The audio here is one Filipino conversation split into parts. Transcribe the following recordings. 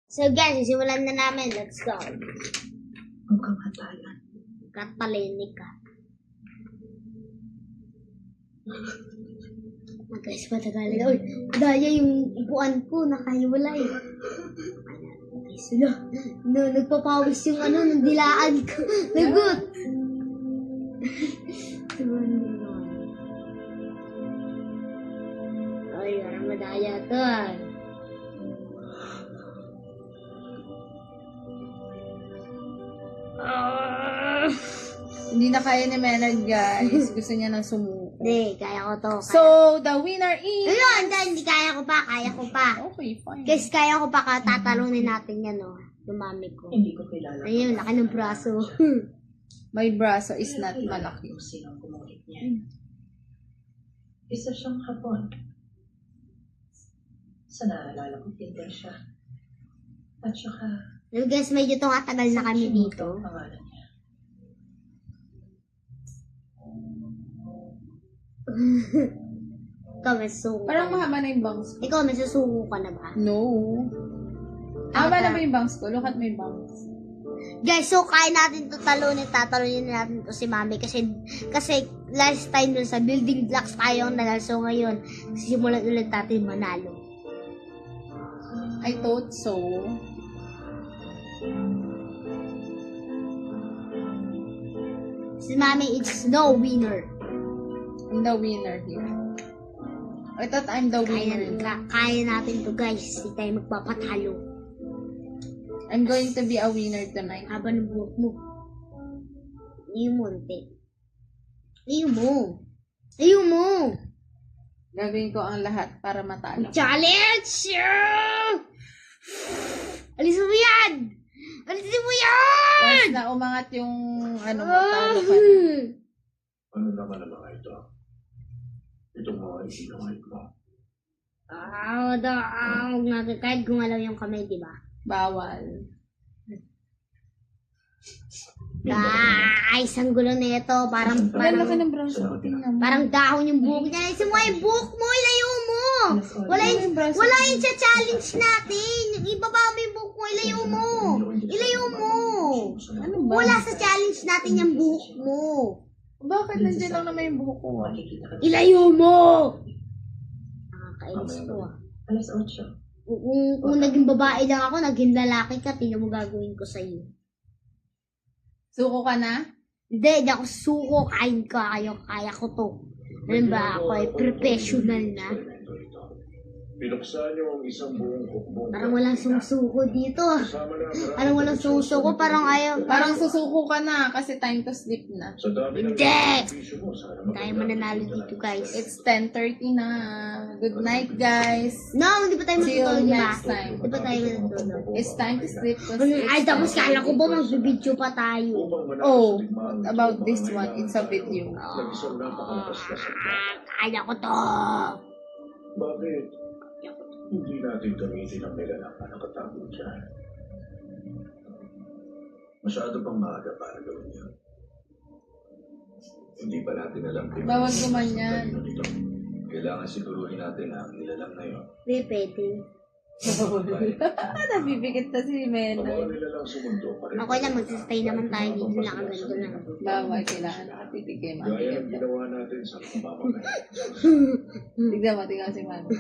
So guys, simulan na namin. Let's go. Ang kamatayan. Katalinig ka. Guys, matagal na. Uy, daya yung upuan ko, nakahiwalay. Sila, nagpapawis yung ng dilaan ko. Lagot. Ay, parang madaya to ah. Hindi na kaya ni Menard, guys. Gusto niya nang sumuko. Hindi, kaya ko to. Kaya. So, the winner is... Ayun, hindi kaya ko pa, kaya ko pa. Okay, fine. Kasi kaya ko pa tatalunin natin yan, oh. Yung mami ko. Hindi ko kilala. Ayun, laki ng braso. My braso is not malaki. Kung sinong kumulit niya. Isa siyang hapon. Sa naalala ko, Tinder siya. At saka... So guys, medyo tumatagal na kami dito. Ang pangalan niya. Ikaw, may susuko Parang ka na. mahaba na yung bangs ko. Ikaw, may susuko ka na ba? No. Mahaba na ba yung bangs ko? Look at my bangs. Guys, so kaya natin to tatalunin natin to si mami kasi last time dun sa building blocks tayo nanalo. So ngayon, simulan ulit natin manalo. I thought so. Si mami, it's no winner. I'm the winner here. I thought I'm the winner. Kaya natin to guys. Hindi tayo magpapatalo. I'm going to be a winner tonight. Haba ng buhok mo. Iyo mo, ante. Iyo mo. Iyo mo. Gagawin ko ang lahat para matalo. Challenge! Alisin mo yan! Alisin mo yan! Once na umangat yung talo ka na. Ano naman ang mga ito? Itong mga isinungay mo. Kahit gumalaw yung kamay, di ba? Bawal. Guys, ang gulo na ito. Parang Ang laki ng braso ko, tingnan mo. parang dahon yung buhok niya. Alisin mo yung buhok mo! Ilayo mo! Wala yung challenge natin. Yung ibaba mo yung buhok mo. Ilayo mo! Ilayo mo! Ano ba? Wala sa challenge natin yung buhok mo. Bakit nandiyan lang naman yung buhok ko? Makikita ka. Ilayo mo! Nakakainis ko ah. Alas 8. Kung naging babae lang ako, naging lalaki ka, tingnan mo gagawin ko sa'yo. Suko ka na? Hindi ako suko, kaya ko to. Alam ba, ako ay professional na. Pinuksan niyo ang isang buong kukbo. Parang walang sumusuko dito. Kasama na ang Parang walang sumusuko, parang ayaw. Parang susuko ka na kasi time to sleep na. Sa dami ng Hindi! benepisyo mo, sana Tayo mananalo dito, guys. It's 10:30 na. Good night, guys. No, hindi pa tayo See you matutulog, di ba? next time. Hindi pa tayo matutulog. It's time to sleep. Ay, tapos kala ko ba magbibidyo pa tayo? Oh, about this one, it's a video. Nag-isang napakalakas na sa Kaya ko to. Bakit? Hindi natin gamitin ang nilalang na nakatago dyan. Masyado pang maaga para gawin yun. Hindi pa natin alam kung Bawal gumanyan. ito. Kailangan siguruhin natin ang nilalang na yun. Hindi, pwede. Nabibigit na si Ang Mena. mga nilalang sumundo pa rin. Okay lang, magsastay naman tayo dito lang ang ganito lang. Bawal, kailangan nakatitigay. Gaya ng ginawa natin sa pamamahay. Tignan si Mami.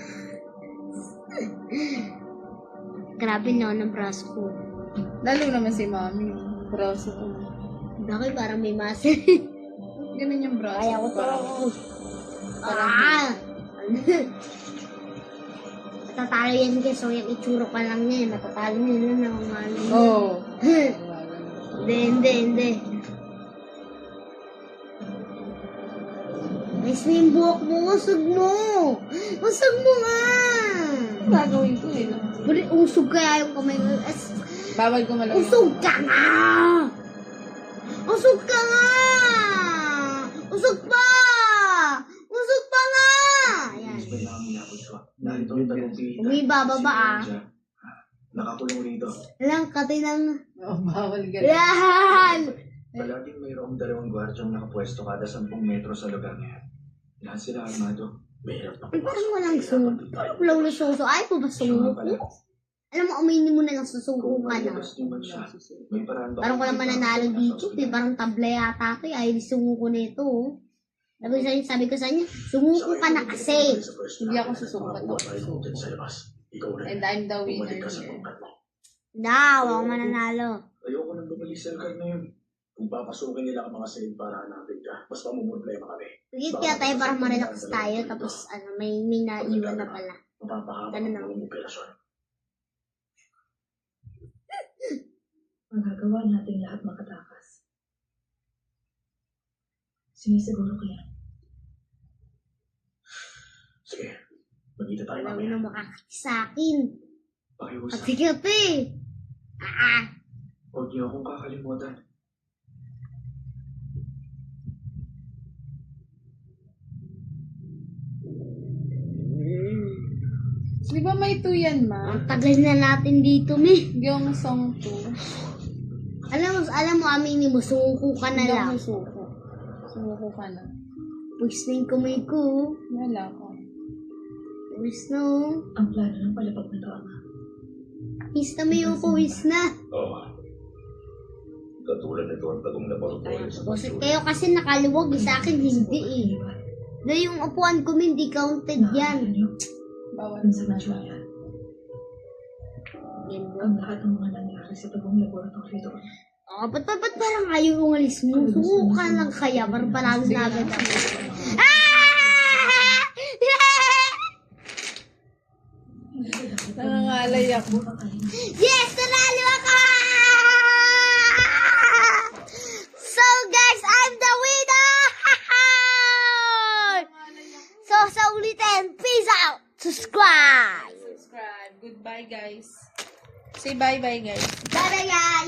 Grabe no, ng braso ko. Lalo naman si Mami. Braso ko. Bakit parang may muscle? Ganun yung braso. Kaya ko to. Parang- Matatalo yan guys. So yung itsuro pa lang yan. Matatalo nila na ang mali. Oo. Hindi. Guys, yung buhok mo. Usog mo. Usog mo nga. Gagawin ko eh. Usog kaya yung kamay mo. Bawal gumalaw. Usog ka nga! Usog ka nga! Usog pa! Usog pa nga! Ayan. Narito ang tagumpita. Huwag ibababa ah. Nakakulong rito. Alang katay ng... Oh, bawal ganun. Yan! Palaging mayroong 2 gwardyang nakapwesto kada 10 metro sa lugar niya. Lahat sila armado. Mahirap na Parang walang sumo. Parang walang suso. Ay po ba Siya nga sumo pala. ko? Alam mo, uminin mo na lang, susuko ka na. Mas naman siya. May paraan ba? Parang wala mananalo dito, eh. Parang tabla yata ito, eh. Ayaw sumuko na ito, oh. Sabi ko sa kanya, sumuko ka na kasi. Hindi ako susuko. Ba't ako susuko? Ikaw rin. And I'm the winner Bumalik ka sa here. pangkat mo. Daw, ako mananalo. Ayoko nang bumalik sa lugar na yun. Kung papasukin nila ang mga silid para hanapin ka, mas mamumulplema kami. Sige, kaya tayo parang marelax tayo, tapos may naiwan na pala. Mapapahaba Ganun ang lang. mga operasyon. Magagawa natin lahat makatakas. Sinisiguro ko yan. Sige, magkita tayo Wala mo mamaya. nang makakati sa akin. At Pakiusap. sige, te. Huwag niyo akong kakalimutan. Di ba may 2 yan, ma? Ang tagal na natin dito, mi. Yung song 2. Alam mo, aminin mo, sumuko ka na Hindi lang. ako susuko. Sumuko ka na. Pwis na yung kamay ko. Wala ko. Pwis na, oh. Ang plano ng palapag na to, Ama. Pwis na may pwis na. Oo. Katulad nito ang tagong laboratory sa Kasi kayo kasi nakaluwag, sa akin hindi eh. Na yung upuan ko, hindi counted yan. Bawal Minsan mo na na siya siya. yan. Yan mo. Ang lahat ng mga nangyari sa tagong laboratory doon. Oh, ba't parang ayaw umalis mo? Suko ka lang kaya, parang palagos na agad ako. Ah! Nangangalay ako. Yes! Nanalo ako! So guys, I'm the winner! So sa ulitin, peace out! Subscribe! Subscribe. Goodbye, guys. Say bye-bye, guys. Bye-bye guys!